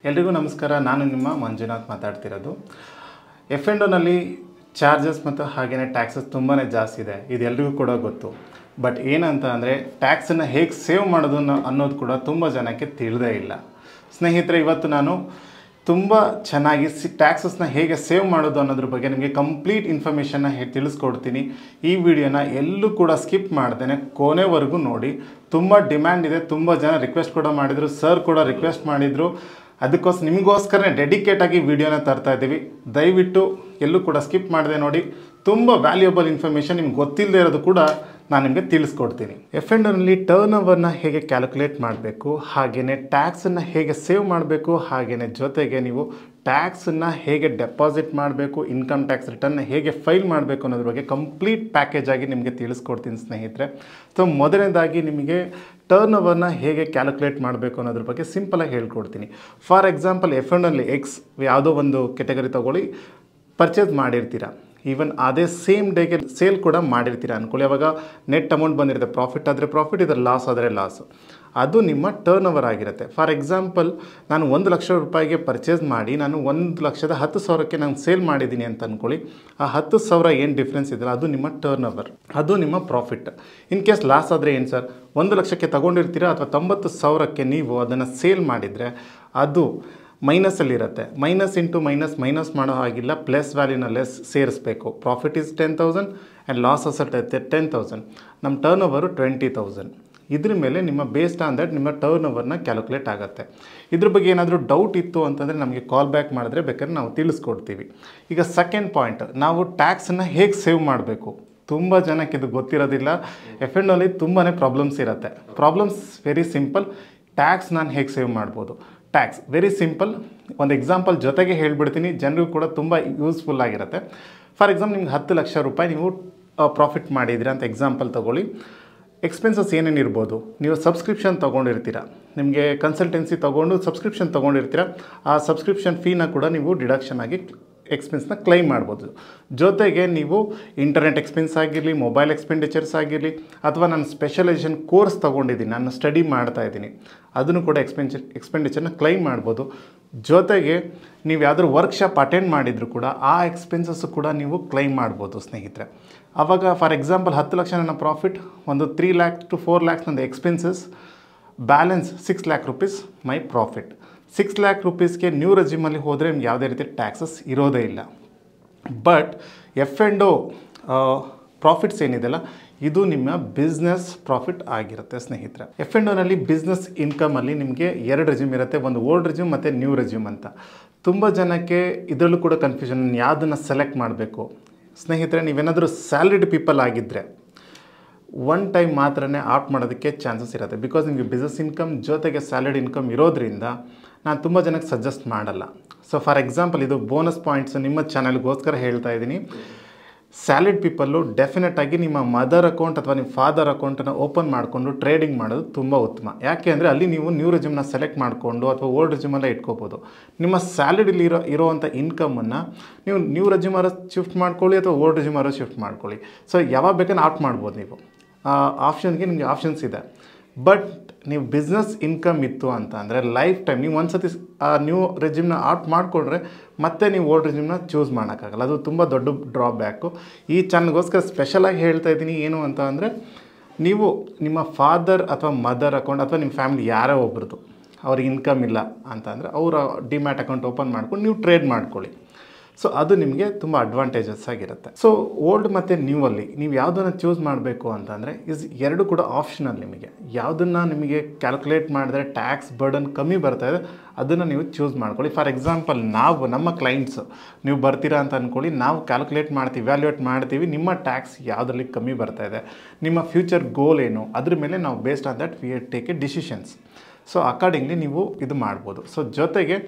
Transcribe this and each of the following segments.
ಎಲ್ರಿಗೂ ನಮಸ್ಕಾರ. ನಾನು ನಿಮ್ಮ ಮಂಜುನಾಥ್ ಮಾತಾಡ್ತಿರೋದು. ಎಫ್ ಆ್ಯಂಡ್ ಓನಲ್ಲಿ ಚಾರ್ಜಸ್ ಮತ್ತು ಹಾಗೆಯೇ ಟ್ಯಾಕ್ಸಸ್ ತುಂಬಾ ಜಾಸ್ತಿ ಇದೆ, ಇದೆಲ್ಲರಿಗೂ ಕೂಡ ಗೊತ್ತು. ಬಟ್ ಏನಂತ ಅಂದರೆ ಟ್ಯಾಕ್ಸನ್ನು ಹೇಗೆ ಸೇವ್ ಮಾಡೋದು ಅನ್ನೋದು ಕೂಡ ತುಂಬ ಜನಕ್ಕೆ ತಿಳಿದೇ ಇಲ್ಲ. ಸ್ನೇಹಿತರೆ, ಇವತ್ತು ನಾನು ತುಂಬ ಚೆನ್ನಾಗಿ ಟ್ಯಾಕ್ಸಸ್ನ ಹೇಗೆ ಸೇವ್ ಮಾಡೋದು ಅನ್ನೋದ್ರ ಬಗ್ಗೆ ನಿಮಗೆ ಕಂಪ್ಲೀಟ್ ಇನ್ಫಾರ್ಮೇಷನ್ನ ತಿಳಿಸ್ಕೊಡ್ತೀನಿ. ಈ ವಿಡಿಯೋನ ಎಲ್ಲೂ ಕೂಡ ಸ್ಕಿಪ್ ಮಾಡ್ದೇನೆ ಕೊನೆವರೆಗೂ ನೋಡಿ. ತುಂಬ ಡಿಮ್ಯಾಂಡ್ ಇದೆ, ತುಂಬ ಜನ ರಿಕ್ವೆಸ್ಟ್ ಕೂಡ ಮಾಡಿದರು, ಸರ್ ಕೂಡ ರಿಕ್ವೆಸ್ಟ್ ಮಾಡಿದರು. ನಿಮಗೋಸ್ಕರನೇ ಡೆಡಿಕೇಟಾಗಿ ವಿಡಿಯೋನ ತರ್ತಾ ಇದ್ದೀವಿ. ದಯವಿಟ್ಟು ಎಲ್ಲೂ ಕೂಡ ಸ್ಕಿಪ್ ಮಾಡದೆ ನೋಡಿ. ತುಂಬ ವ್ಯಾಲ್ಯೂಯಬಲ್ ಇನ್ಫಾರ್ಮೇಷನ್ ನಿಮ್ಗೆ ಗೊತ್ತಿಲ್ಲದೆ ಇರೋದು ಕೂಡ ನಾನು ನಿಮಗೆ ತಿಳಿಸ್ಕೊಡ್ತೀನಿ. ಎಫ್ ಆ್ಯಂಡ್ ಓನಲ್ಲಿ ಟರ್ನ್ ಓವರ್ನ ಹೇಗೆ ಕ್ಯಾಲ್ಕುಲೇಟ್ ಮಾಡಬೇಕು, ಹಾಗೆಯೇ ಟ್ಯಾಕ್ಸನ್ನು ಹೇಗೆ ಸೇವ್ ಮಾಡಬೇಕು, ಹಾಗೆಯೇ ಜೊತೆಗೆ ನೀವು ಟ್ಯಾಕ್ಸನ್ನು ಹೇಗೆ ಡೆಪಾಸಿಟ್ ಮಾಡಬೇಕು, ಇನ್ಕಮ್ ಟ್ಯಾಕ್ಸ್ ರಿಟರ್ನ್ನ ಹೇಗೆ ಫೈಲ್ ಮಾಡಬೇಕು ಅನ್ನೋದ್ರ ಬಗ್ಗೆ ಕಂಪ್ಲೀಟ್ ಪ್ಯಾಕೇಜ್ ಆಗಿ ನಿಮಗೆ ತಿಳಿಸ್ಕೊಡ್ತೀನಿ ಸ್ನೇಹಿತರೆ. ಸೊ ಮೊದಲನೇದಾಗಿ ನಿಮಗೆ ಟರ್ನ್ ಓವರ್ನ ಹೇಗೆ ಕ್ಯಾಲ್ಕುಲೇಟ್ ಮಾಡಬೇಕು ಅನ್ನೋದ್ರ ಬಗ್ಗೆ ಸಿಂಪಲಾಗಿ ಹೇಳ್ಕೊಡ್ತೀನಿ. ಫಾರ್ ಎಕ್ಸಾಂಪಲ್, ಎಫ್ ಆ್ಯಂಡ್ ಓನಲ್ಲಿ ಎಕ್ಸ್ ಯಾವುದೋ ಒಂದು ಕೆಟಗರಿ ತೊಗೊಳ್ಳಿ, ಪರ್ಚೇಸ್ ಮಾಡಿರ್ತೀರ. ಈವನ್ ಅದೇ ಸೇಮ್ ಡೇಗೆ ಸೇಲ್ ಕೂಡ ಮಾಡಿರ್ತೀರ ಅಂದ್ಕೊಳ್ಳಿ. ಅವಾಗ ನೆಟ್ ಅಮೌಂಟ್ ಬಂದಿರುತ್ತೆ. ಪ್ರಾಫಿಟ್ ಆದರೆ ಪ್ರಾಫಿಟ್, ಇದರ ಲಾಸ್ ಆದರೆ ಲಾಸು. ಅದು ನಿಮ್ಮ ಟರ್ನ್ ಓವರ್ ಆಗಿರುತ್ತೆ. ಫಾರ್ ಎಕ್ಸಾಂಪಲ್, ನಾನು 1 ಲಕ್ಷ ರೂಪಾಯಿಗೆ ಪರ್ಚೇಸ್ ಮಾಡಿ ನಾನು 1,10,000ಕ್ಕೆ ನಾನು ಸೇಲ್ ಮಾಡಿದ್ದೀನಿ ಅಂತ ಅಂದ್ಕೊಳ್ಳಿ. ಆ 10,000 ಏನು ಡಿಫ್ರೆನ್ಸ್ ಇದೆಯಲ್ಲ, ಅದು ನಿಮ್ಮ ಟರ್ನ್ ಓವರ್, ಅದು ನಿಮ್ಮ ಪ್ರಾಫಿಟ್. ಇನ್ ಕೇಸ್ ಲಾಸ್ ಆದರೆ ಏನು ಸರ್, 1 ಲಕ್ಷಕ್ಕೆ ತೊಗೊಂಡಿರ್ತೀರ ಅಥವಾ 90,000ಕ್ಕೆ ನೀವು ಅದನ್ನು ಸೇಲ್ ಮಾಡಿದರೆ ಅದು ಮೈನಸಲ್ಲಿರುತ್ತೆ. ಮೈನಸ್ ಇಂಟು ಮೈನಸ್ ಮಾಡೋ ಹಾಗಿಲ್ಲ, ಪ್ಲಸ್ ವ್ಯಾಲ್ಯೂನಲ್ಲೇ ಸೇರಿಸ್ಬೇಕು. Profit is 10,000 and loss asset 10,000. ನಮ್ಮ ಟರ್ನ್ ಓವರು 20,000. ಇದ್ರ ಮೇಲೆ ನಿಮ್ಮ ಬೇಸ್ಡ್ ಆನ್ ದಟ್ ನಿಮ್ಮ ಟರ್ನ್ ಓವರ್ನ ಕ್ಯಾಲ್ಕುಲೇಟ್ ಆಗುತ್ತೆ. ಇದ್ರ ಬಗ್ಗೆ ಏನಾದರೂ ಡೌಟ್ ಇತ್ತು ಅಂತಂದರೆ ನಮಗೆ ಕಾಲ್ ಬ್ಯಾಕ್ ಮಾಡಿದ್ರೆ ಬೇಕಾದ್ರೆ ನಾವು ತಿಳಿಸ್ಕೊಡ್ತೀವಿ. ಈಗ ಸೆಕೆಂಡ್ ಪಾಯಿಂಟ್, ನಾವು ಟ್ಯಾಕ್ಸನ್ನು ಹೇಗೆ ಸೇವ್ ಮಾಡಬೇಕು. ತುಂಬ ಜನಕ್ಕೆ ಇದು ಗೊತ್ತಿರೋದಿಲ್ಲ. ಎಫ್ ಆ್ಯಂಡ್ ಓನಲ್ಲಿ ತುಂಬಾ ಪ್ರಾಬ್ಲಮ್ಸ್ ಇರುತ್ತೆ. Problems very simple. ಟ್ಯಾಕ್ಸ್ ನಾನು ಹೇಗೆ ಸೇವ್ ಮಾಡ್ಬೋದು? Tax very simple. ಒಂದು ಎಕ್ಸಾಂಪಲ್ ಜೊತೆಗೆ ಹೇಳ್ಬಿಡ್ತೀನಿ, ಜನರಿಗೂ ಕೂಡ ತುಂಬ ಯೂಸ್ಫುಲ್ ಆಗಿರುತ್ತೆ. ಫಾರ್ ಎಕ್ಸಾಂಪಲ್, ನಿಮ್ಗೆ 10 ಲಕ್ಷ ರೂಪಾಯಿ ನೀವು ಪ್ರಾಫಿಟ್ ಮಾಡಿದ್ದೀರಾ ಅಂತ ಎಕ್ಸಾಂಪಲ್ ತೊಗೊಳ್ಳಿ. ಎಕ್ಸ್ಪೆನ್ಸಸ್ ಏನೇನು ಇರ್ಬೋದು? ನೀವು ಸಬ್ಸ್ಕ್ರಿಪ್ಷನ್ ತೊಗೊಂಡಿರ್ತೀರ, ನಿಮಗೆ ಕನ್ಸಲ್ಟೆನ್ಸಿ ತೊಗೊಂಡು ಸಬ್ಸ್ಕ್ರಿಪ್ಷನ್ ತೊಗೊಂಡಿರ್ತೀರ. ಆ ಸಬ್ಸ್ಕ್ರಿಪ್ಷನ್ ಫೀನ ಕೂಡ ನೀವು ಡಿಡಕ್ಷನ್ ಆಗಿ ಎಕ್ಸ್ಪೆನ್ಸ್ನ ಕ್ಲೈಮ್ ಮಾಡ್ಬೋದು. ಜೊತೆಗೆ ನೀವು ಇಂಟರ್ನೆಟ್ ಎಕ್ಸ್ಪೆನ್ಸ್ ಆಗಿರಲಿ, ಮೊಬೈಲ್ ಎಕ್ಸ್ಪೆಂಡಿಚರ್ಸ್ ಆಗಿರಲಿ, ಅಥವಾ ನಾನು ಸ್ಪೆಷಲೈಸೇಷನ್ ಕೋರ್ಸ್ ತೊಗೊಂಡಿದ್ದೀನಿ, ನಾನು ಸ್ಟಡಿ ಮಾಡ್ತಾಯಿದ್ದೀನಿ, ಅದನ್ನು ಕೂಡ ಎಕ್ಸ್ಪೆಂಡಿಚರ್ನ ಕ್ಲೈಮ್ ಮಾಡ್ಬೋದು. ಜೊತೆಗೆ ನೀವು ಯಾವುದಾದ್ರು ವರ್ಕ್ಶಾಪ್ ಅಟೆಂಡ್ ಮಾಡಿದರೂ ಕೂಡ ಆ ಎಕ್ಸ್ಪೆನ್ಸಸ್ಸು ಕೂಡ ನೀವು ಕ್ಲೈಮ್ ಮಾಡ್ಬೋದು ಸ್ನೇಹಿತರೆ. ಆವಾಗ ಫಾರ್ ಎಕ್ಸಾಂಪಲ್ 10 ಲಕ್ಷ ನನ್ನ ಪ್ರಾಫಿಟ್, ಒಂದು 3 lakh to 4 lakhs ನಂದು expenses, balance 6 lakh rupees my profit. 6 lakh rupeesಗೆ ನ್ಯೂ ರೆಜ್ಯೂಮಲ್ಲಿ ಹೋದರೆ ನಿಮ್ಗೆ ಯಾವುದೇ ರೀತಿ ಟ್ಯಾಕ್ಸಸ್ ಇರೋದೇ ಇಲ್ಲ. But F and O profits ಏನಿದೆಯಲ್ಲ, ಇದು ನಿಮ್ಮ ಬಿಸ್ನೆಸ್ ಪ್ರಾಫಿಟ್ ಆಗಿರುತ್ತೆ ಸ್ನೇಹಿತರೆ. ಎಫ್ ಆ್ಯಂಡ್ ಓನಲ್ಲಿ ಬಿಸ್ನೆಸ್ ಇನ್ಕಮಲ್ಲಿ ನಿಮಗೆ 2 ರೆಜ್ಯೂಮ್ ಇರುತ್ತೆ, ಒಂದು ಓಲ್ಡ್ ರೆಜ್ಯೂಮ್ ಮತ್ತು ನ್ಯೂ ರೆಜ್ಯೂಮ್ ಅಂತ. ತುಂಬ ಜನಕ್ಕೆ ಇದರಲ್ಲೂ ಕೂಡ ಕನ್ಫ್ಯೂಷನ್, ಯಾವುದನ್ನು ಸೆಲೆಕ್ಟ್ ಮಾಡಬೇಕು. ಸ್ನೇಹಿತರೆ, ನೀವೇನಾದರೂ ಸ್ಯಾಲರಿಡ್ ಪೀಪಲ್ ಆಗಿದ್ದರೆ ಒನ್ ಟೈಮ್ ಮಾತ್ರನೇ ಆಪ್ಟ್ ಮಾಡೋದಕ್ಕೆ ಚಾನ್ಸಸ್ ಇರುತ್ತೆ. ಬಿಕಾಸ್ ನಿಮಗೆ ಬಿಸ್ನೆಸ್ ಇನ್ಕಮ್ ಜೊತೆಗೆ ಸ್ಯಾಲರಿಡ್ ಇನ್ಕಮ್ ಇರೋದ್ರಿಂದ ನಾನು ತುಂಬ ಜನಕ್ಕೆ ಸಜೆಸ್ಟ್ ಮಾಡಲ್ಲ. ಸೊ ಫಾರ್ ಎಕ್ಸಾಂಪಲ್, ಇದು ಬೋನಸ್ ಪಾಯಿಂಟ್ಸ್ ನಿಮ್ಮ ಚಾನಲ್ಗೋಸ್ಕರ ಹೇಳ್ತಾ ಇದ್ದೀನಿ. ಸ್ಯಾಲರಿಡ್ ಪೀಪಲ್ಲು ಡೆಫಿನೆಟಾಗಿ ನಿಮ್ಮ ಮದರ್ ಅಕೌಂಟ್ ಅಥವಾ ನಿಮ್ಮ ಫಾದರ್ ಅಕೌಂಟನ್ನು ಓಪನ್ ಮಾಡಿಕೊಂಡು ಟ್ರೇಡಿಂಗ್ ಮಾಡೋದು ತುಂಬ ಉತ್ತಮ. ಯಾಕೆ ಅಂದರೆ ಅಲ್ಲಿ ನೀವು ನ್ಯೂ ರೆಜ್ಯೂಮ್ನ ಸೆಲೆಕ್ಟ್ ಮಾಡಿಕೊಂಡು ಅಥವಾ ಓಲ್ಡ್ ರೆಜ್ಯೂಮಲ್ಲೇ ಇಟ್ಕೋಬೋದು. ನಿಮ್ಮ ಸ್ಯಾಲರಿಲಿ ಇರೋವಂಥ ಇನ್ಕಮನ್ನು ನೀವು ನ್ಯೂ ರೆಜ್ಯೂಮರ ಶಿಫ್ಟ್ ಮಾಡ್ಕೊಳ್ಳಿ ಅಥವಾ ಓಲ್ಡ್ ರೆಜ್ಯೂಮರ ಶಿಫ್ಟ್ ಮಾಡ್ಕೊಳ್ಳಿ. ಸೊ ಯಾವಾಗ ಬೇಕಾದ್ರೆ ಆಪ್ಟ್ ಮಾಡ್ಬೋದು ನೀವು. ಆಪ್ಷನ್ಗೆ ನಿಮಗೆ ಆಪ್ಷನ್ಸ್ ಇದೆ. ಬಟ್ ನೀವು ಬಿಸ್ನೆಸ್ ಇನ್ಕಮ್ ಇತ್ತು ಅಂತ ಅಂದರೆ ಲೈಫ್ ಟೈಮ್ ನೀವು ಒಂದು ಸತಿ ಆ ನ್ಯೂ ರೆಜ್ಯೂಮ್ನ ಆಪ್ಟ್ ಮಾಡಿಕೊಂಡ್ರೆ ಮತ್ತೆ ನೀವು ಓಲ್ಡ್ ರೆಜ್ಯೂಮ್ನ ಚೂಸ್ ಮಾಡೋಕ್ಕಾಗಲ್ಲ. ಅದು ತುಂಬ ದೊಡ್ಡ ಡ್ರಾಬ್ಯಾಕು. ಈ ಚಾನಲ್ಗೋಸ್ಕರ ಸ್ಪೆಷಲಾಗಿ ಹೇಳ್ತಾ ಇದ್ದೀನಿ. ಏನು ಅಂತ ಅಂದರೆ, ನೀವು ನಿಮ್ಮ ಫಾದರ್ ಅಥವಾ ಮದರ್ ಅಕೌಂಟ್ ಅಥವಾ ನಿಮ್ಮ ಫ್ಯಾಮಿಲಿ ಯಾರೋ ಒಬ್ರದ್ದು ಅವ್ರಿಗೆ ಇನ್ಕಮ್ ಇಲ್ಲ ಅಂತ ಅಂದರೆ ಅವರ ಡಿಮ್ಯಾಟ್ ಅಕೌಂಟ್ ಓಪನ್ ಮಾಡ್ಕೊಂಡು ನೀವು ಟ್ರೇಡ್ ಮಾಡ್ಕೊಳ್ಳಿ. ಸೊ ಅದು ನಿಮಗೆ ತುಂಬ ಅಡ್ವಾಂಟೇಜಸ್ ಆಗಿರುತ್ತೆ. ಸೊ ಓಲ್ಡ್ ಮತ್ತು ನ್ಯೂವಲ್ಲಿ ನೀವು ಯಾವುದನ್ನು ಚೂಸ್ ಮಾಡಬೇಕು ಅಂತಂದರೆ ಎರಡು ಕೂಡ ಆಪ್ಷನಲ್. ನಿಮಗೆ ಯಾವುದನ್ನು ನಿಮಗೆ ಕ್ಯಾಲ್ಕುಲೇಟ್ ಮಾಡಿದ್ರೆ ಟ್ಯಾಕ್ಸ್ ಬರ್ಡನ್ ಕಮ್ಮಿ ಬರ್ತಾಯಿದೆ ಅದನ್ನು ನೀವು ಚೂಸ್ ಮಾಡ್ಕೊಳ್ಳಿ. ಫಾರ್ ಎಕ್ಸಾಂಪಲ್, ನಾವು ನಮ್ಮ ಕ್ಲೈಂಟ್ಸು ನೀವು ಬರ್ತೀರಾ ಅಂತ ಅಂದ್ಕೊಳ್ಳಿ, ನಾವು ಕ್ಯಾಲ್ಕುಲೇಟ್ ಮಾಡ್ತೀವಿ, ವ್ಯಾಲ್ಯೂಯೇಟ್ ಮಾಡ್ತೀವಿ, ನಿಮ್ಮ ಟ್ಯಾಕ್ಸ್ ಯಾವುದರಲ್ಲಿ ಕಮ್ಮಿ ಬರ್ತಾಯಿದೆ, ನಿಮ್ಮ ಫ್ಯೂಚರ್ ಗೋಲ್ ಏನು, ಅದ್ರ ಮೇಲೆ ನಾವು based on that we take A decisions. So accordingly ನೀವು ಇದು ಮಾಡ್ಬೋದು. ಸೊ ಜೊತೆಗೆ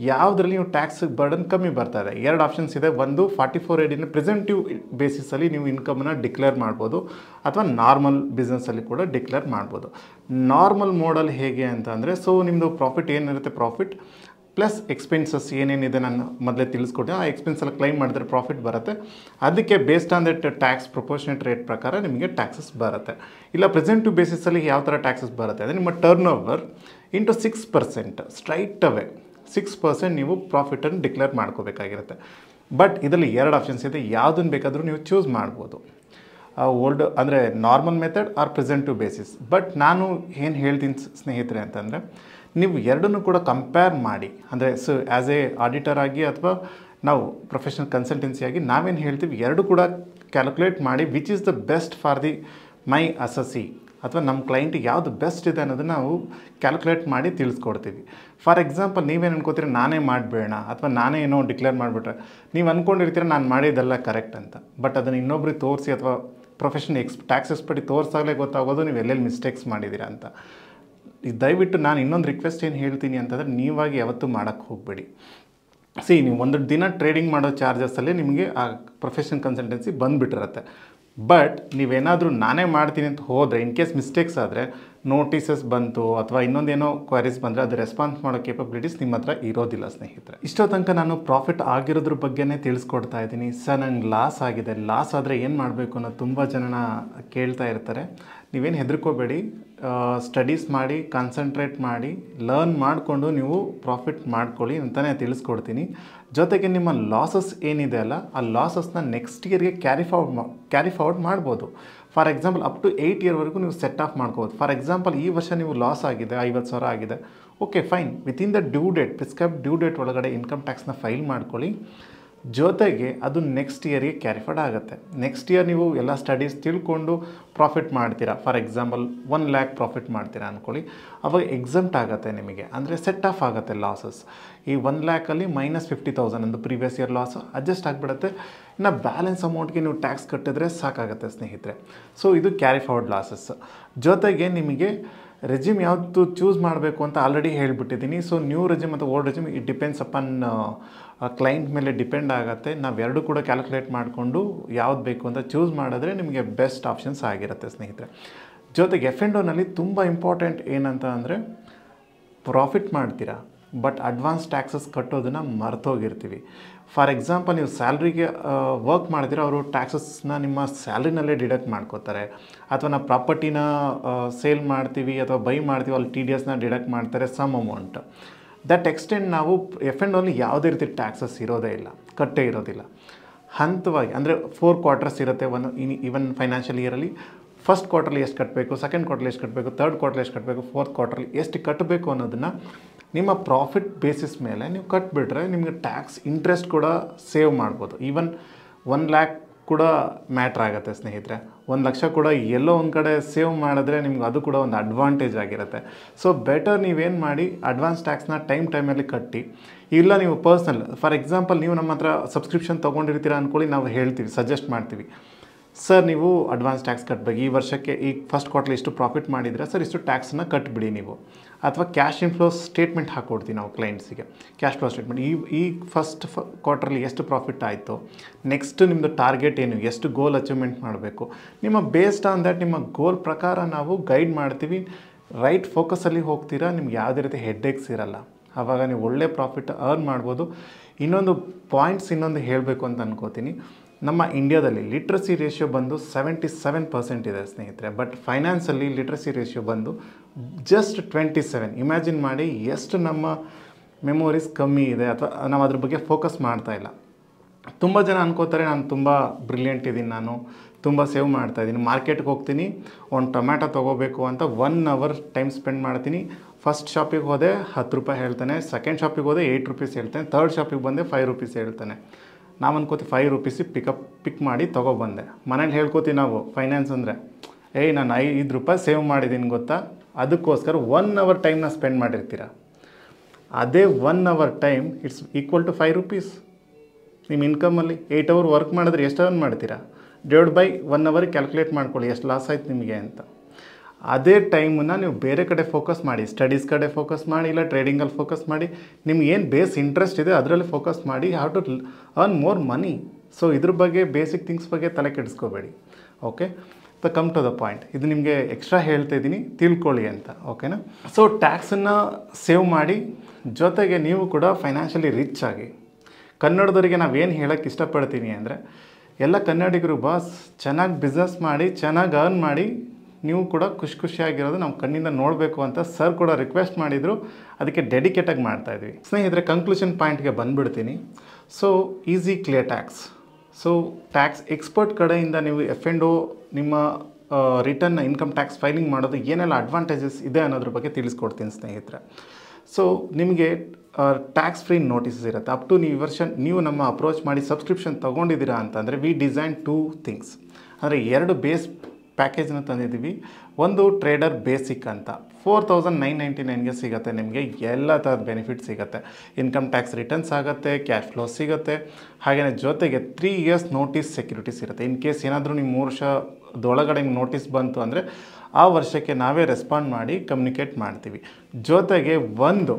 ಯಾವುದರಲ್ಲಿ ನೀವು ಟ್ಯಾಕ್ಸ್ ಬರ್ಡನ್ ಕಮ್ಮಿ ಬರ್ತಾ ಇದೆ, 2 ಆಪ್ಷನ್ಸ್ ಇದೆ. ಒಂದು 44AD ಪ್ರೆಸೆಂಟಿವ್ ಬೇಸಿಸಲ್ಲಿ ನೀವು ಇನ್ಕಮನ್ನು ಡಿಕ್ಲೇರ್ ಮಾಡ್ಬೋದು, ಅಥವಾ ನಾರ್ಮಲ್ ಬಿಸ್ನೆಸ್ಸಲ್ಲಿ ಕೂಡ ಡಿಕ್ಲೇರ್ ಮಾಡ್ಬೋದು. ನಾರ್ಮಲ್ ಮೋಡಲ್ ಹೇಗೆ ಅಂತ ಅಂದರೆ, ಸೊ ನಿಮ್ಮದು ಪ್ರಾಫಿಟ್ ಏನಿರುತ್ತೆ, ಪ್ರಾಫಿಟ್ ಪ್ಲಸ್ ಎಕ್ಸ್ಪೆನ್ಸಸ್ ಏನೇನಿದೆ ನಾನು ಮೊದಲೇ ತಿಳಿಸ್ಕೊಡ್ತೀನಿ. ಆ ಎಕ್ಸ್ಪೆನ್ಸಲ್ಲಿ ಕ್ಲೈಮ್ ಮಾಡಿದ್ರೆ ಪ್ರಾಫಿಟ್ ಬರುತ್ತೆ. ಅದಕ್ಕೆ based on that tax proportionate rate ಪ್ರಕಾರ ನಿಮಗೆ ಟ್ಯಾಕ್ಸಸ್ ಬರುತ್ತೆ. ಇಲ್ಲ ಪ್ರೆಸೆಂಟಿವ್ ಬೇಸಿಸಲ್ಲಿ ಯಾವ ಥರ ಟ್ಯಾಕ್ಸಸ್ ಬರುತ್ತೆ ಅಂದರೆ, ನಿಮ್ಮ turn over into 6% straight away 6% ನೀವು ಪ್ರಾಫಿಟನ್ನು ಡಿಕ್ಲೇರ್ ಮಾಡ್ಕೋಬೇಕಾಗಿರುತ್ತೆ. ಬಟ್ ಇದರಲ್ಲಿ 2 ಆಪ್ಷನ್ಸ್ ಇದೆ, ಯಾವುದನ್ನು ಬೇಕಾದರೂ ನೀವು ಚೂಸ್ ಮಾಡ್ಬೋದು. ಓಲ್ಡ್ ಅಂದರೆ normal method or presumptive basis. But ನಾನು ಏನು ಹೇಳ್ತೀನಿ ಸ್ನೇಹಿತರೆ ಅಂತಂದರೆ, ನೀವು ಎರಡನ್ನೂ ಕೂಡ ಕಂಪೇರ್ ಮಾಡಿ, ಅಂದರೆ ಆ್ಯಸ್ ಎ ಆಡಿಟರ್ ಆಗಿ ಅಥವಾ ನಾವು ಪ್ರೊಫೆಷನಲ್ ಕನ್ಸಲ್ಟೆನ್ಸಿಯಾಗಿ ನಾವೇನು ಹೇಳ್ತೀವಿ, ಎರಡು ಕೂಡ ಕ್ಯಾಲ್ಕುಲೇಟ್ ಮಾಡಿ which is the best for the my ಅಸಸಿ ಅಥವಾ ನಮ್ಮ ಕ್ಲೈಂಟಿಗೆ ಯಾವುದು ಬೆಸ್ಟ್ ಇದೆ ಅನ್ನೋದನ್ನು ನಾವು ಕ್ಯಾಲ್ಕುಲೇಟ್ ಮಾಡಿ ತಿಳಿಸ್ಕೊಡ್ತೀವಿ. ಫಾರ್ ಎಕ್ಸಾಂಪಲ್, ನೀವೇನು ಅನ್ಕೋತೀರ ನಾನೇ ಮಾಡಬೇಡ ಅಥವಾ ನಾನೇ ಏನೋ ಡಿಕ್ಲೇರ್ ಮಾಡಿಬಿಟ್ರೆ ನೀವು ಅಂದ್ಕೊಂಡಿರ್ತೀರ ನಾನು ಮಾಡಿದ್ದೆಲ್ಲ ಕರೆಕ್ಟ್ ಅಂತ. ಬಟ್ ಅದನ್ನು ಇನ್ನೊಬ್ರಿಗೆ ತೋರಿಸಿ ಅಥವಾ ಪ್ರೊಫೆಷನಲ್ ಟ್ಯಾಕ್ಸ್ ಎಕ್ಸ್ಪರ್ಟ್ ತೋರಿಸಾಗಲೇ ಗೊತ್ತಾಗೋದು ನೀವು ಎಲ್ಲೆಲ್ಲಿ ಮಿಸ್ಟೇಕ್ಸ್ ಮಾಡಿದ್ದೀರಾ ಅಂತ. ದಯವಿಟ್ಟು ನಾನು ಇನ್ನೊಂದು ರಿಕ್ವೆಸ್ಟ್ ಏನು ಹೇಳ್ತೀನಿ ಅಂತಂದರೆ, ನೀವಾಗಿ ಯಾವತ್ತೂ ಮಾಡೋಕ್ಕೆ ಹೋಗಬೇಡಿ. ನೀವು ಒಂದು ದಿನ ಟ್ರೇಡಿಂಗ್ ಮಾಡೋ ಚಾರ್ಜಸ್ಸಲ್ಲೇ ನಿಮಗೆ ಆ ಪ್ರೊಫೆಷನಲ್ ಕನ್ಸಲ್ಟೆನ್ಸಿ ಬಂದುಬಿಟ್ಟಿರುತ್ತೆ. ಬಟ್ ನೀವೇನಾದರೂ ನಾನೇ ಮಾಡ್ತೀನಿ ಅಂತ ಹೋದರೆ ಇನ್ ಕೇಸ್ ಮಿಸ್ಟೇಕ್ಸ್ ಆದರೆ ನೋಟಿಸಸ್ ಬಂತು ಅಥವಾ ಇನ್ನೊಂದೇನೋ ಕ್ವೈರೀಸ್ ಬಂದರೆ ಅದು ರೆಸ್ಪಾನ್ಸ್ ಮಾಡೋ ಕೇಪಬಿಲಿಟೀಸ್ ನಿಮ್ಮ ಹತ್ರ ಇರೋದಿಲ್ಲ ಸ್ನೇಹಿತರೆ. ಇಷ್ಟೋ ತನಕ ನಾನು ಪ್ರಾಫಿಟ್ ಆಗಿರೋದ್ರ ಬಗ್ಗೆನೇ ತಿಳಿಸ್ಕೊಡ್ತಾ ಇದ್ದೀನಿ. ಸರ್ ನಂಗೆ ಲಾಸ್ ಆಗಿದೆ, ಲಾಸ್ ಆದರೆ ಏನು ಮಾಡಬೇಕು ಅನ್ನೋದು ತುಂಬ ಜನ ಕೇಳ್ತಾ ಇರ್ತಾರೆ. ನೀವೇನು ಹೆದರ್ಕೋಬೇಡಿ, ಸ್ಟಡೀಸ್ ಮಾಡಿ, ಕಾನ್ಸಂಟ್ರೇಟ್ ಮಾಡಿ, ಲರ್ನ್ ಮಾಡಿಕೊಂಡು ನೀವು ಪ್ರಾಫಿಟ್ ಮಾಡ್ಕೊಳ್ಳಿ ಅಂತಲೇ ತಿಳಿಸ್ಕೊಡ್ತೀನಿ. ಜೊತೆಗೆ ನಿಮ್ಮ ಲಾಸಸ್ ಏನಿದೆ ಅಲ್ಲ, ಆ ಲಾಸಸ್ನ ನೆಕ್ಸ್ಟ್ ಇಯರ್ಗೆ ಕ್ಯಾರಿ ಫಾರ್ವರ್ಡ್ ಮಾಡ್ಬೋದು. ಫಾರ್ ಎಕ್ಸಾಂಪಲ್ ಅಪ್ ಟು 8 ಇಯರ್ವರೆಗೂ ನೀವು ಸೆಟ್ ಆಫ್ ಮಾಡ್ಕೋಬೋದು. ಫಾರ್ ಎಕ್ಸಾಂಪಲ್ ಈ ವರ್ಷ ನೀವು ಲಾಸ್ ಆಗಿದೆ 50,000 ಆಗಿದೆ, okay fine, within the due date, prescribed due date ಒಳಗಡೆ ಇನ್ಕಮ್ ಟ್ಯಾಕ್ಸ್ನ ಫೈಲ್ ಮಾಡ್ಕೊಳ್ಳಿ. ಜೊತೆಗೆ ಅದು ನೆಕ್ಸ್ಟ್ ಇಯರ್ಗೆ ಕ್ಯಾರಿ ಫಾರ್ವರ್ಡ್ ಆಗುತ್ತೆ. ನೆಕ್ಸ್ಟ್ ಇಯರ್ ನೀವು ಎಲ್ಲ ಸ್ಟಡೀಸ್ ತಿಳ್ಕೊಂಡು ಪ್ರಾಫಿಟ್ ಮಾಡ್ತೀರಾ, ಫಾರ್ ಎಕ್ಸಾಂಪಲ್ 1 lakh ಪ್ರಾಫಿಟ್ ಮಾಡ್ತೀರಾ ಅಂದ್ಕೊಳ್ಳಿ, ಅವಾಗ ಎಕ್ಸಮ್ಟ್ ಆಗುತ್ತೆ ನಿಮಗೆ, ಅಂದರೆ ಸೆಟ್ ಆಫ್ ಆಗುತ್ತೆ ಲಾಸಸ್. ಈ 1 lakhಲ್ಲಿ -50,000 ಅಂದು ಪ್ರೀವಿಯಸ್ ಇಯರ್ ಲಾಸ್ ಅಡ್ಜಸ್ಟ್ ಆಗಿಬಿಡುತ್ತೆ. ಇನ್ನು ಬ್ಯಾಲೆನ್ಸ್ ಅಮೌಂಟ್ಗೆ ನೀವು ಟ್ಯಾಕ್ಸ್ ಕಟ್ಟಿದ್ರೆ ಸಾಕಾಗುತ್ತೆ ಸ್ನೇಹಿತರೆ. ಸೊ ಇದು ಕ್ಯಾರಿ ಫಾರ್ವರ್ಡ್ ಲಾಸಸ್. ಜೊತೆಗೆ ನಿಮಗೆ ರೆಜ್ಯೂಮ್ ಯಾವುದು ಚೂಸ್ ಮಾಡಬೇಕು ಅಂತ ಆಲ್ರೆಡಿ ಹೇಳಿಬಿಟ್ಟಿದ್ದೀನಿ. ಸೊ ನ್ಯೂ ರೆಜ್ಯೂಮ್ ಮತ್ತು old regime it depends upon client ಮೇಲೆ ಡಿಪೆಂಡ್ ಆಗುತ್ತೆ. ನಾವೆರಡು ಕೂಡ ಕ್ಯಾಲ್ಕುಲೇಟ್ ಮಾಡಿಕೊಂಡು ಯಾವ್ದು ಬೇಕು ಅಂತ ಚೂಸ್ ಮಾಡಿದ್ರೆ ನಿಮಗೆ ಬೆಸ್ಟ್ ಆಪ್ಷನ್ಸ್ ಆಗಿರುತ್ತೆ ಸ್ನೇಹಿತರೆ. ಜೊತೆಗೆ F&Oನಲ್ಲಿ ತುಂಬ ಇಂಪಾರ್ಟೆಂಟ್ ಏನಂತ ಅಂದರೆ, ಪ್ರಾಫಿಟ್ ಮಾಡ್ತೀರಾ ಬಟ್ ಅಡ್ವಾನ್ಸ್ ಟ್ಯಾಕ್ಸಸ್ ಕಟ್ಟೋದನ್ನು ಮರ್ತೋಗಿರ್ತೀವಿ. ಫಾರ್ ಎಕ್ಸಾಂಪಲ್, ನೀವು ಸ್ಯಾಲ್ರಿಗೆ ವರ್ಕ್ ಮಾಡಿದ್ರೆ ಅವರು ಟ್ಯಾಕ್ಸಸ್ನ ನಿಮ್ಮ ಸ್ಯಾಲ್ರಿನಲ್ಲೇ ಡಿಡಕ್ಟ್ ಮಾಡ್ಕೋತಾರೆ. ಅಥವಾ ನಾವು ಪ್ರಾಪರ್ಟಿನ ಸೇಲ್ ಮಾಡ್ತೀವಿ ಅಥವಾ ಬೈ ಮಾಡ್ತೀವಿ, ಅಲ್ಲಿ TDSನ ಡಿಡಕ್ಟ್ ಮಾಡ್ತಾರೆ ಸಮ್ ಅಮೌಂಟ್. ದಟ್ ಎಕ್ಸ್ಟೆಂಡ್ ನಾವು F&Oನಲ್ಲಿ ಯಾವುದೇ ರೀತಿ ಟ್ಯಾಕ್ಸಸ್ ಇರೋದೇ ಇಲ್ಲ, ಕಟ್ಟೇ ಇರೋದಿಲ್ಲ. ಹಂತವಾಗಿ ಅಂದರೆ 4 ಕ್ವಾರ್ಟರ್ಸ್ ಇರುತ್ತೆ ಈವನ್ ಫೈನಾನ್ಷಿಯಲ್ ಇಯರಲ್ಲಿ. ಫಸ್ಟ್ ಕ್ವಾರ್ಟರ್ಲಿ ಎಷ್ಟು ಕಟ್ಟಬೇಕು, ಸೆಕೆಂಡ್ ಕ್ವಾರ್ಟರ್ಲಿ ಎಷ್ಟು ಕಟ್ಟಬೇಕು, ಥರ್ಡ್ ಕ್ವಾರ್ಟರ್ಲಿ ಎಷ್ಟು ಕಟ್ಟಬೇಕು, ಫೋರ್ತ್ ಕ್ವಾರ್ಟರ್ಲಿ ಎಷ್ಟು ಕಟ್ಟಬೇಕು ಅನ್ನೋದನ್ನು ನಿಮ್ಮ ಪ್ರಾಫಿಟ್ ಬೇಸಿಸ್ ಮೇಲೆ ನೀವು ಕಟ್ಬಿಟ್ರೆ ನಿಮಗೆ ಟ್ಯಾಕ್ಸ್ ಇಂಟ್ರೆಸ್ಟ್ ಕೂಡ ಸೇವ್ ಮಾಡ್ಬೋದು. ಈವನ್ 1 lakh ಕೂಡ ಮ್ಯಾಟ್ರ್ ಆಗುತ್ತೆ ಸ್ನೇಹಿತರೆ. 1 ಲಕ್ಷ ಕೂಡ ಎಲ್ಲೋ ಒಂದು ಕಡೆ ಸೇವ್ ಮಾಡಿದ್ರೆ ನಿಮ್ಗೆ ಅದು ಕೂಡ ಒಂದು ಅಡ್ವಾಂಟೇಜ್ ಆಗಿರುತ್ತೆ. ಸೊ ಬೆಟರ್ ನೀವೇನು ಮಾಡಿ, ಅಡ್ವಾನ್ಸ್ ಟ್ಯಾಕ್ಸ್ನ ಟೈಮಲ್ಲಿ ಕಟ್ಟಿ. ಇಲ್ಲ ನೀವು ಪರ್ಸ್ನಲ್, ಫಾರ್ ಎಕ್ಸಾಂಪಲ್ ನೀವು ನಮ್ಮ ಹತ್ರ ಸಬ್ಸ್ಕ್ರಿಪ್ಷನ್ ತೊಗೊಂಡಿರ್ತೀರ ಅಂದ್ಕೊಳ್ಳಿ, ನಾವು ಹೇಳ್ತೀವಿ, ಸಜೆಸ್ಟ್ ಮಾಡ್ತೀವಿ, ಸರ್ ನೀವು ಅಡ್ವಾನ್ಸ್ ಟ್ಯಾಕ್ಸ್ ಕಟ್ಟಬೇಕು, ಈ ವರ್ಷಕ್ಕೆ ಈ ಫಸ್ಟ್ ಕ್ವಾರ್ಟರ್ಲಿ ಇಷ್ಟು ಪ್ರಾಫಿಟ್ ಮಾಡಿದರೆ ಸರ್ ಇಷ್ಟು ಟ್ಯಾಕ್ಸನ್ನು ಕಟ್ಬಿಡಿ ನೀವು. ಅಥವಾ ಕ್ಯಾಶ್ ಇನ್ಫ್ಲೋ ಸ್ಟೇಟ್ಮೆಂಟ್ ಹಾಕ್ಕೊಡ್ತೀವಿ ನಾವು ಕ್ಲೈಂಟ್ಸಿಗೆ, ಕ್ಯಾಶ್ ಫ್ಲೋ ಸ್ಟೇಟ್ಮೆಂಟ್. ಈ ಫಸ್ಟ್ ಕ್ವಾರ್ಟರ್ಲಿ ಎಷ್ಟು ಪ್ರಾಫಿಟ್ ಆಯಿತು, ನೆಕ್ಸ್ಟ್ ನಿಮ್ಮದು ಟಾರ್ಗೆಟ್ ಏನು, ಎಷ್ಟು ಗೋಲ್ ಅಚೀವ್ಮೆಂಟ್ ಮಾಡಬೇಕು, ನಿಮ್ಮ ಬೇಸ್ಡ್ ಆನ್ ದ್ಯಾಟ್ ನಿಮ್ಮ ಗೋಲ್ ಪ್ರಕಾರ ನಾವು ಗೈಡ್ ಮಾಡ್ತೀವಿ. ರೈಟ್ ಫೋಕಸಲ್ಲಿ ಹೋಗ್ತೀರಾ, ನಿಮ್ಗೆ ಯಾವುದೇ ರೀತಿ ಹೆಡ್ಏಕ್ಸ್ ಇರಲ್ಲ, ಆವಾಗ ನೀವು ಒಳ್ಳೆ ಪ್ರಾಫಿಟ್ ಅರ್ನ್ ಮಾಡ್ಬೋದು. ಇನ್ನೊಂದು ಹೇಳಬೇಕು ಅಂತ ಅನ್ಕೋತೀನಿ, ನಮ್ಮ ಇಂಡಿಯಾದಲ್ಲಿ ಲಿಟ್ರಸಿ ರೇಷಿಯೋ ಬಂದು 77% ಇದೆ ಸ್ನೇಹಿತರೆ. ಬಟ್ ಫೈನಾನ್ಸಲ್ಲಿ ಲಿಟ್ರಸಿ ರೇಷಿಯೋ ಬಂದು ಜಸ್ಟ್ 27. ಇಮ್ಯಾಜಿನ್ ಮಾಡಿ ಎಷ್ಟು ನಮ್ಮ ಮೆಮೊರೀಸ್ ಕಮ್ಮಿ ಇದೆ, ಅಥವಾ ನಾವು ಅದ್ರ ಬಗ್ಗೆ ಫೋಕಸ್ ಮಾಡ್ತಾ ಇಲ್ಲ. ತುಂಬ ಜನ ಅನ್ಕೋತಾರೆ ನಾನು ತುಂಬ ಬ್ರಿಲಿಯಂಟ್ ಇದ್ದೀನಿ, ನಾನು ತುಂಬ ಸೇವ್ ಮಾಡ್ತಾಯಿದ್ದೀನಿ, ಮಾರ್ಕೆಟ್ಗೆ ಹೋಗ್ತೀನಿ, ಒಂದು ಟೊಮ್ಯಾಟೊ ತೊಗೋಬೇಕು ಅಂತ 1 hour ಟೈಮ್ ಸ್ಪೆಂಡ್ ಮಾಡ್ತೀನಿ. ಫಸ್ಟ್ ಶಾಪಿಗೆ ಹೋದೆ 10 ರೂಪಾಯಿ ಹೇಳ್ತಾನೆ, ಸೆಕೆಂಡ್ ಶಾಪಿಗೆ ಹೋದೆ 8 rupees ಹೇಳ್ತಾನೆ, ಥರ್ಡ್ ಶಾಪಿಗೆ ಬಂದೆ 5 rupees ಹೇಳ್ತಾನೆ. ನಾವು ಅನ್ಕೋತೀವಿ 5 rupees ಪಿಕ್ ಮಾಡಿ ತೊಗೊಬಂದೆ. ಮನೇಲಿ ಹೇಳ್ಕೋತೀವಿ ನಾವು ಫೈನಾನ್ಸ್ ಅಂದರೆ, ನಾನು 5 ರೂಪಾಯಿ ಸೇವ್ ಮಾಡಿದ್ದೀನಿ ಗೊತ್ತಾ, ಅದಕ್ಕೋಸ್ಕರ 1 hour ಟೈಮ್ನ ಸ್ಪೆಂಡ್ ಮಾಡಿರ್ತೀರ. ಅದೇ 1 hour time it's equal to 5 rupees. ನಿಮ್ಮ ಇನ್ಕಮಲ್ಲಿ 8 hour ವರ್ಕ್ ಮಾಡಿದ್ರೆ ಎಷ್ಟು ಅರ್ನ್ ಮಾಡ್ತೀರಾ, ಡಿವೈಡ್ ಬೈ 1 hour ಕ್ಯಾಲ್ಕುಲೇಟ್ ಮಾಡ್ಕೊಳ್ಳಿ ಎಷ್ಟು ಲಾಸ್ ಆಯ್ತು ನಿಮಗೆ ಅಂತ. ಅದೇ ಟೈಮನ್ನು ನೀವು ಬೇರೆ ಕಡೆ ಫೋಕಸ್ ಮಾಡಿ, ಸ್ಟಡೀಸ್ ಕಡೆ ಫೋಕಸ್ ಮಾಡಿ, ಇಲ್ಲ ಟ್ರೇಡಿಂಗಲ್ಲಿ ಫೋಕಸ್ ಮಾಡಿ, ನಿಮ್ಗೆ ಏನು ಬೇಸ್ ಇಂಟ್ರೆಸ್ಟ್ ಇದೆ ಅದರಲ್ಲಿ ಫೋಕಸ್ ಮಾಡಿ, how to earn more money. So ಇದ್ರ ಬಗ್ಗೆ ಬೇಸಿಕ್ ಥಿಂಗ್ಸ್ ಬಗ್ಗೆ ತಲೆ ಕೆಡಿಸ್ಕೋಬೇಡಿ. Okay, come to the point. ಇದು ನಿಮಗೆ ಎಕ್ಸ್ಟ್ರಾ ಹೇಳ್ತಾ ಇದ್ದೀನಿ, ತಿಳ್ಕೊಳ್ಳಿ ಅಂತ. ಓಕೆನಾ? ಸೊ ಟ್ಯಾಕ್ಸನ್ನು ಸೇವ್ ಮಾಡಿ, ಜೊತೆಗೆ ನೀವು ಕೂಡ ಫೈನಾನ್ಷಿಯಲಿ ರಿಚ್ ಆಗಿ. ಕನ್ನಡದವರಿಗೆ ನಾವೇನು ಹೇಳೋಕ್ಕೆ ಇಷ್ಟಪಡ್ತೀನಿ ಅಂದರೆ, ಎಲ್ಲ ಕನ್ನಡಿಗರು ಬಾಸ್ ಚೆನ್ನಾಗಿ ಬಿಸ್ನೆಸ್ ಮಾಡಿ, ಚೆನ್ನಾಗಿ ಅರ್ನ್ ಮಾಡಿ, ನೀವು ಕೂಡ ಖುಷಿಯಾಗಿರೋದು ನಮ್ಮ ಕಣ್ಣಿಂದ ನೋಡಬೇಕು ಅಂತ ಸರ್ ಕೂಡ ರಿಕ್ವೆಸ್ಟ್ ಮಾಡಿದರು. ಅದಕ್ಕೆ ಡೆಡಿಕೇಟಾಗಿ ಮಾಡ್ತಾಯಿದ್ವಿ. ಸ್ನೇಹಿತರೆ, ಕನ್ಕ್ಲೂಷನ್ ಪಾಯಿಂಟ್ಗೆ ಬಂದುಬಿಡ್ತೀನಿ. So Easy Clear Tax. So tax expert ಕಡೆಯಿಂದ ನೀವು F&O ನಿಮ್ಮ ರಿಟರ್ನ್ ಇನ್ಕಮ್ ಟ್ಯಾಕ್ಸ್ ಫೈಲಿಂಗ್ ಮಾಡೋದು ಏನೆಲ್ಲ ಅಡ್ವಾಂಟೇಜಸ್ ಇದೆ ಅನ್ನೋದ್ರ ಬಗ್ಗೆ ತಿಳಿಸ್ಕೊಡ್ತೀನಿ ಸ್ನೇಹಿತರೆ. ಸೊ ನಿಮಗೆ ಟ್ಯಾಕ್ಸ್ ಫ್ರೀ ನೋಟಿಸಸ್ ಇರುತ್ತೆ. ಅಪ್ ಟು ನೀವು ನಮ್ಮ ಅಪ್ರೋಚ್ ಮಾಡಿ ಸಬ್ಸ್ಕ್ರಿಪ್ಷನ್ ತೊಗೊಂಡಿದ್ದೀರಾ ಅಂತಂದರೆ ವಿ ಡಿಸೈನ್ 2 ಥಿಂಗ್ಸ್. ಅಂದರೆ 2 ಬೇಸ್ ಪ್ಯಾಕೇಜ್ನ ತಂದಿದ್ದೀವಿ. ಒಂದು ಟ್ರೇಡರ್ ಬೇಸಿಕ್ ಅಂತ 4999ಗೆ ಸಿಗುತ್ತೆ. ನಿಮಗೆ ಎಲ್ಲ ಥರದ ಬೆನಿಫಿಟ್ ಸಿಗುತ್ತೆ. ಇನ್ಕಮ್ ಟ್ಯಾಕ್ಸ್ ರಿಟರ್ನ್ಸ್ ಆಗುತ್ತೆ, ಕ್ಯಾಶ್ ಫ್ಲೋ ಸಿಗುತ್ತೆ, ಹಾಗೆಯೇ ಜೊತೆಗೆ 3 ಇಯರ್ಸ್ ನೋಟಿಸ್ ಸೆಕ್ಯೂರಿಟೀಸ್ ಇರುತ್ತೆ. ಇನ್ ಕೇಸ್ ಏನಾದರೂ ನೀವು 3 ವರ್ಷದೊಳಗಡೆ ನೋಟಿಸ್ ಬಂತು ಅಂದರೆ ಆ ವರ್ಷಕ್ಕೆ ನಾವೇ ರೆಸ್ಪಾಂಡ್ ಮಾಡಿ ಕಮ್ಯುನಿಕೇಟ್ ಮಾಡ್ತೀವಿ. ಜೊತೆಗೆ ಒಂದು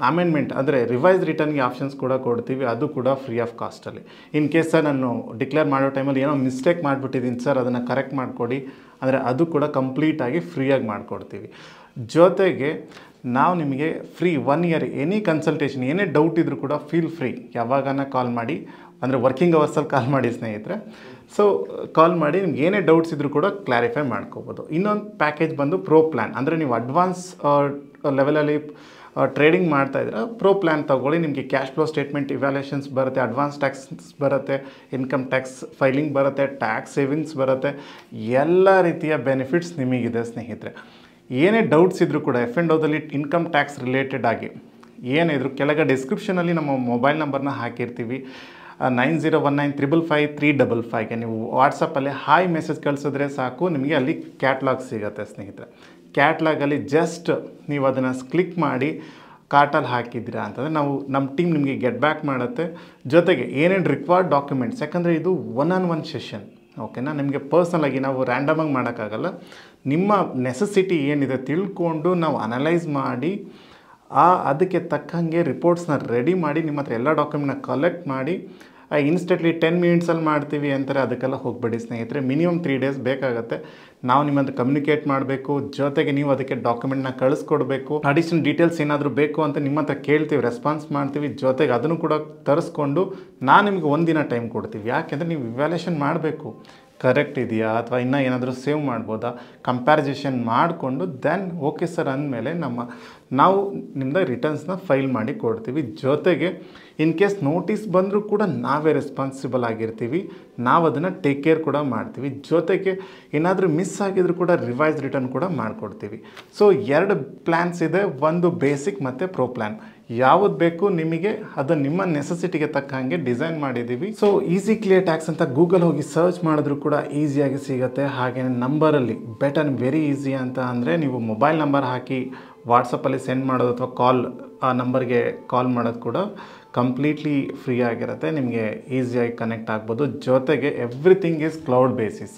ಅಮೆಂಡ್ಮೆಂಟ್ ಅಂದರೆ ರಿವೈಸ್ ರಿಟರ್ನ್ಗೆ ಆಪ್ಷನ್ಸ್ ಕೂಡ ಕೊಡ್ತೀವಿ. ಅದು ಕೂಡ ಫ್ರೀ ಆಫ್ ಕಾಸ್ಟಲ್ಲಿ. ಇನ್ ಕೇಸ್ ಸರ್ ನಾನು ಡಿಕ್ಲೇರ್ ಮಾಡೋ ಟೈಮಲ್ಲಿ ಏನೋ ಮಿಸ್ಟೇಕ್ ಮಾಡಿಬಿಟ್ಟಿದ್ದೀನಿ ಸರ್, ಅದನ್ನು ಕರೆಕ್ಟ್ ಮಾಡಿಕೊಡಿ ಅಂದರೆ ಅದು ಕೂಡ ಕಂಪ್ಲೀಟಾಗಿ ಫ್ರೀಯಾಗಿ ಮಾಡಿಕೊಡ್ತೀವಿ. ಜೊತೆಗೆ ನಾವು ನಿಮಗೆ ಫ್ರೀ 1 ಇಯರ್ ಎನಿ ಕನ್ಸಲ್ಟೇಷನ್, ಏನೇ ಡೌಟ್ ಇದ್ದರೂ ಕೂಡ ಫೀಲ್ ಫ್ರೀ ಯಾವಾಗನ ಕಾಲ್ ಮಾಡಿ, ಅಂದರೆ ವರ್ಕಿಂಗ್ ಅವರ್ಸಲ್ಲಿ ಕಾಲ್ ಮಾಡಿ ಸ್ನೇಹಿತರೆ. ಸೊ ಕಾಲ್ ಮಾಡಿ ನಿಮ್ಗೆ ಏನೇ ಡೌಟ್ಸ್ ಇದ್ದರೂ ಕೂಡ ಕ್ಲಾರಿಫೈ ಮಾಡ್ಕೋಬೋದು. ಇನ್ನೊಂದು ಪ್ಯಾಕೇಜ್ ಬಂದು ಪ್ರೋ ಪ್ಲ್ಯಾನ್. ಅಂದರೆ ನೀವು ಅಡ್ವಾನ್ಸ್ ಲೆವೆಲಲ್ಲಿ ಟ್ರೇಡಿಂಗ್ ಮಾಡ್ತಾಯಿದ್ರೆ ಪ್ರೋ ಪ್ಲ್ಯಾನ್ ತೊಗೊಳ್ಳಿ. ನಿಮಗೆ ಕ್ಯಾಶ್ ಫ್ಲೋ ಸ್ಟೇಟ್ಮೆಂಟ್ ಇವ್ಯಾಲ್ಯೂಷನ್ಸ್ ಬರುತ್ತೆ, ಅಡ್ವಾನ್ಸ್ ಟ್ಯಾಕ್ಸ್ ಬರುತ್ತೆ, ಇನ್ಕಮ್ ಟ್ಯಾಕ್ಸ್ ಫೈಲಿಂಗ್ ಬರುತ್ತೆ, ಟ್ಯಾಕ್ಸ್ ಸೇವಿಂಗ್ಸ್ ಬರುತ್ತೆ, ಎಲ್ಲ ರೀತಿಯ ಬೆನಿಫಿಟ್ಸ್ ನಿಮಗಿದೆ ಸ್ನೇಹಿತರೆ. ಏನೇ ಡೌಟ್ಸ್ ಇದ್ದರೂ ಕೂಡ F&Oದಲ್ಲಿ ಇನ್ಕಮ್ ಟ್ಯಾಕ್ಸ್ ರಿಲೇಟೆಡ್ ಆಗಿ ಏನಿದ್ರು ಕೆಳಗೆ ಡಿಸ್ಕ್ರಿಪ್ಷನಲ್ಲಿ ನಮ್ಮ ಮೊಬೈಲ್ ನಂಬರ್ನ ಹಾಕಿರ್ತೀವಿ. 9019555355ಗೆ ನೀವು ವಾಟ್ಸಪ್ಪಲ್ಲಿ ಹಾಯ್ ಮೆಸೇಜ್ ಕಳಿಸಿದ್ರೆ ಸಾಕು, ನಿಮಗೆ ಅಲ್ಲಿ ಕ್ಯಾಟ್ಲಾಗ್ ಸಿಗುತ್ತೆ ಸ್ನೇಹಿತರೆ. ಕ್ಯಾಟ್ಲಾಗಲ್ಲಿ ಜಸ್ಟ್ ನೀವು ಅದನ್ನು ಕ್ಲಿಕ್ ಮಾಡಿ ಕಾರ್ಟಲ್ಲಿ ಹಾಕಿದ್ದೀರಾ ಅಂತಂದರೆ ನಮ್ಮ ಟೀಮ್ ನಿಮಗೆ ಗೆಟ್ ಬ್ಯಾಕ್ ಮಾಡುತ್ತೆ. ಜೊತೆಗೆ ಏನೇನು ರಿಕ್ವೈರ್ಡ್ ಡಾಕ್ಯುಮೆಂಟ್ಸ್, ಯಾಕಂದರೆ ಇದು 1-on-1 ಸೆಷನ್, ಓಕೆನಾ. ನಿಮಗೆ ಪರ್ಸ್ನಲಾಗಿ ನಾವು ರ್ಯಾಂಡಮಾಗಿ ಮಾಡೋಕ್ಕಾಗಲ್ಲ. ನಿಮ್ಮ ನೆಸೆಸಿಟಿ ಏನಿದೆ ತಿಳ್ಕೊಂಡು ನಾವು ಅನಲೈಸ್ ಮಾಡಿ ಅದಕ್ಕೆ ತಕ್ಕಂಗೆ ರಿಪೋರ್ಟ್ಸ್ನ ರೆಡಿ ಮಾಡಿ ನಿಮ್ಮ ಹತ್ರ ಎಲ್ಲ ಡಾಕ್ಯುಮೆಂಟ್ನ ಕಲೆಕ್ಟ್ ಮಾಡಿ ಇನ್ಸ್ಟೆಂಟ್ಲಿ 10 ಮಿನಿಟ್ಸಲ್ಲಿ ಮಾಡ್ತೀವಿ ಅಂತಾರೆ. ಅದಕ್ಕೆಲ್ಲ ಹೋಗಬೇಡಿ ಸ್ನೇಹಿತರೆ. ಮಿನಿಮಮ್ 3 ಡೇಸ್ ಬೇಕಾಗುತ್ತೆ. ನಾವು ನಿಮ್ಮಂತ ಕಮ್ಯುನಿಕೇಟ್ ಮಾಡಬೇಕು, ಜೊತೆಗೆ ನೀವು ಅದಕ್ಕೆ ಡಾಕ್ಯುಮೆಂಟ್ನ ಕಳಿಸ್ಕೊಡ್ಬೇಕು. ಅಡಿಷನಲ್ ಡೀಟೇಲ್ಸ್ ಏನಾದರೂ ಬೇಕು ಅಂತ ನಿಮ್ಮ ಹತ್ರ ಕೇಳ್ತೀವಿ, ರೆಸ್ಪಾನ್ಸ್ ಮಾಡ್ತೀವಿ. ಜೊತೆಗೆ ಅದನ್ನು ಕೂಡ ತರಿಸ್ಕೊಂಡು ನಾನು ನಿಮಗೆ 1 ದಿನ ಟೈಮ್ ಕೊಡ್ತೀವಿ. ಯಾಕೆಂದರೆ ನೀವು ಇವ್ಯಾಲ್ಯೂಷನ್ ಮಾಡಬೇಕು, ಕರೆಕ್ಟ್ ಇದೆಯಾ ಅಥವಾ ಇನ್ನೂ ಏನಾದರೂ ಸೇವ್ ಮಾಡ್ಬೋದಾ, ಕಂಪ್ಯಾರಿಸೇಷನ್ ಮಾಡಿಕೊಂಡು ದೆನ್ ಓಕೆ ಸರ್ ಅಂದಮೇಲೆ ನಾವು ನಿಮ್ಮದು ರಿಟರ್ನ್ಸ್ನ ಫೈಲ್ ಮಾಡಿ ಕೊಡ್ತೀವಿ. ಜೊತೆಗೆ ಇನ್ ಕೇಸ್ ನೋಟಿಸ್ ಬಂದರೂ ಕೂಡ ನಾವೇ ರೆಸ್ಪಾನ್ಸಿಬಲ್ ಆಗಿರ್ತೀವಿ, ನಾವು ಅದನ್ನು ಟೇಕ್ ಕೇರ್ ಕೂಡ ಮಾಡ್ತೀವಿ. ಜೊತೆಗೆ ಏನಾದರೂ ಮಿಸ್ ಆಗಿದ್ರು ಕೂಡ ರಿವೈಸ್ ರಿಟರ್ನ್ ಕೂಡ ಮಾಡಿಕೊಡ್ತೀವಿ. ಸೊ 2 ಪ್ಲ್ಯಾನ್ಸ್ ಇದೆ, ಒಂದು ಬೇಸಿಕ್ ಮತ್ತು ಪ್ರೋ ಪ್ಲ್ಯಾನ್. ಯಾವುದು ಬೇಕು ನಿಮಗೆ ಅದು ನಿಮ್ಮ ನೆಸೆಸಿಟಿಗೆ ತಕ್ಕ ಹಾಗೆ ಡಿಸೈನ್ ಮಾಡಿದ್ದೀವಿ. ಸೊ ಈಸಿ ಕ್ಲಿಯರ್ ಟ್ಯಾಕ್ಸ್ ಅಂತ ಗೂಗಲ್ ಹೋಗಿ ಸರ್ಚ್ ಮಾಡಿದ್ರು ಕೂಡ ಈಸಿಯಾಗಿ ಸಿಗುತ್ತೆ. ಹಾಗೆ ನಂಬರಲ್ಲಿ ಬೆಟರ್ ವೆರಿ ಈಸಿ ಅಂತ ಅಂದರೆ ನೀವು ಮೊಬೈಲ್ ನಂಬರ್ ಹಾಕಿ ವಾಟ್ಸಪ್ಪಲ್ಲಿ ಸೆಂಡ್ ಮಾಡೋದು ಅಥವಾ ಆ ನಂಬರ್ಗೆ ಕಾಲ್ ಮಾಡೋದು ಕೂಡ ಕಂಪ್ಲೀಟ್ಲಿ ಫ್ರೀ ಆಗಿರುತ್ತೆ. ನಿಮಗೆ ಈಸಿಯಾಗಿ ಕನೆಕ್ಟ್ ಆಗ್ಬೋದು. ಜೊತೆಗೆ ಎವ್ರಿಥಿಂಗ್ ಈಸ್ ಕ್ಲೌಡ್ ಬೇಸಿಸ್,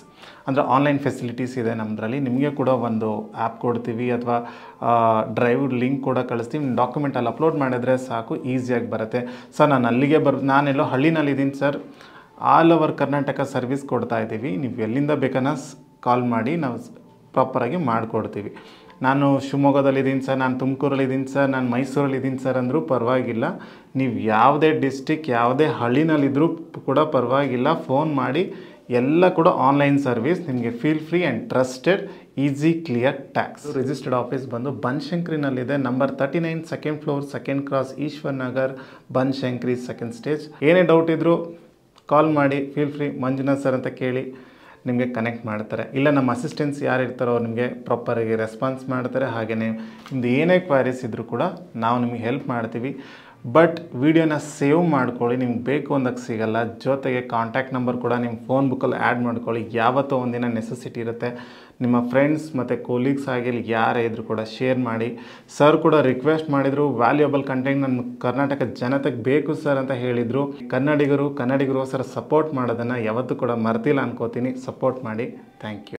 ಅಂದರೆ ಆನ್ಲೈನ್ ಫೆಸಿಲಿಟೀಸ್ ಇದೆ ನಮ್ಮದ್ರಲ್ಲಿ. ನಿಮಗೆ ಕೂಡ ಒಂದು ಆ್ಯಪ್ ಕೊಡ್ತೀವಿ ಅಥವಾ ಡ್ರೈವ್ ಲಿಂಕ್ ಕೂಡ ಕಳಿಸ್ತೀವಿ. ನಿಮ್ಮ ಡಾಕ್ಯುಮೆಂಟಲ್ಲಿ ಅಪ್ಲೋಡ್ ಮಾಡಿದ್ರೆ ಸಾಕು, ಈಸಿಯಾಗಿ ಬರುತ್ತೆ. ಸರ್ ನಾನು ಅಲ್ಲಿಗೆ ನಾನೆಲ್ಲೋ ಹಳ್ಳಿನಲ್ಲಿದ್ದೀನಿ sir, all over Karnataka service ಕೊಡ್ತಾ ಇದ್ದೀವಿ, ನೀವು ಎಲ್ಲಿಂದ ಬೇಕನ್ನ ಕಾಲ್ ಮಾಡಿ ನಾವು ಪ್ರಾಪರಾಗಿ ಮಾಡಿಕೊಡ್ತೀವಿ. ನಾನು ಶಿವಮೊಗ್ಗದಲ್ಲಿದ್ದೀನಿ ಸರ್, ನಾನು ತುಮಕೂರಲ್ಲಿದ್ದೀನಿ ಸರ್, ನಾನು ಮೈಸೂರಲ್ಲಿದ್ದೀನಿ ಸರ್ ಅಂದರೂ ಪರವಾಗಿಲ್ಲ. ನೀವು ಯಾವುದೇ ಡಿಸ್ಟಿಕ್ ಯಾವುದೇ ಹಳ್ಳಿನಲ್ಲಿದ್ದರೂ ಕೂಡ ಪರವಾಗಿಲ್ಲ, ಫೋನ್ ಮಾಡಿ. ಎಲ್ಲ ಕೂಡ ಆನ್ಲೈನ್ ಸರ್ವಿಸ್, ನಿಮಗೆ feel free and trusted Easy Clear Tax. Registered office ಬಂದು ಬನಶಂಕರಿನಲ್ಲಿದೆ, number 39, 2nd floor, 2nd cross, Eshwar Nagar, Banashankari, 2nd stage. ಏನೇ ಡೌಟ್ ಇದ್ದರೂ ಕಾಲ್ ಮಾಡಿ, ಫೀಲ್ ಫ್ರೀ, ಮಂಜುನಾಥ್ ಸರ್ ಅಂತ ಕೇಳಿ, ನಿಮಗೆ ಕನೆಕ್ಟ್ ಮಾಡ್ತಾರೆ. ಇಲ್ಲ ನಮ್ಮ ಅಸಿಸ್ಟೆಂಟ್ಸ್ ಯಾರು ಇರ್ತಾರೋ ಅವ್ರು ನಿಮಗೆ ಪ್ರಾಪರಾಗಿ ರೆಸ್ಪಾನ್ಸ್ ಮಾಡ್ತಾರೆ. ಹಾಗೆಯೇ ನಿಮ್ಮದು ಏನೇ ಕ್ವೈರೀಸ್ ಇದ್ದರೂ ಕೂಡ ನಾವು ನಿಮಗೆ ಹೆಲ್ಪ್ ಮಾಡ್ತೀವಿ. ಬಟ್ ವಿಡಿಯೋನ ಸೇವ್ ಮಾಡ್ಕೊಳ್ಳಿ, ನಿಮ್ಗೆ ಬೇಕು ಅಂದಾಗ ಸಿಗಲ್ಲ. ಜೊತೆಗೆ ಕಾಂಟ್ಯಾಕ್ಟ್ ನಂಬರ್ ಕೂಡ ನಿಮ್ಮ ಫೋನ್ ಬುಕ್ಕಲ್ಲಿ ಆ್ಯಡ್ ಮಾಡ್ಕೊಳ್ಳಿ. ಯಾವತ್ತೋ ಒಂದಿನ ನೆಸೆಸಿಟಿ ಇರುತ್ತೆ. ನಿಮ್ಮ ಫ್ರೆಂಡ್ಸ್ ಮತ್ತು ಕೊಲೀಗ್ಸ್ ಆಗಿ ಯಾರೇ ಇದ್ದರೂ ಕೂಡ ಶೇರ್ ಮಾಡಿ. ಸರ್ ಕೂಡ ರಿಕ್ವೆಸ್ಟ್ ಮಾಡಿದರು, ವ್ಯಾಲ್ಯೂಯಬಲ್ ಕಂಟೆಂಟ್ ನಮ್ಮ ಕರ್ನಾಟಕ ಜನತೆಗೆ ಬೇಕು ಸರ್ ಅಂತ ಹೇಳಿದರು. ಕನ್ನಡಿಗರು ಸರ್ ಸಪೋರ್ಟ್ ಮಾಡೋದನ್ನು ಯಾವತ್ತೂ ಕೂಡ ಮರ್ತಿಲ್ಲ ಅನ್ಕೋತೀನಿ. ಸಪೋರ್ಟ್ ಮಾಡಿ. Thank you.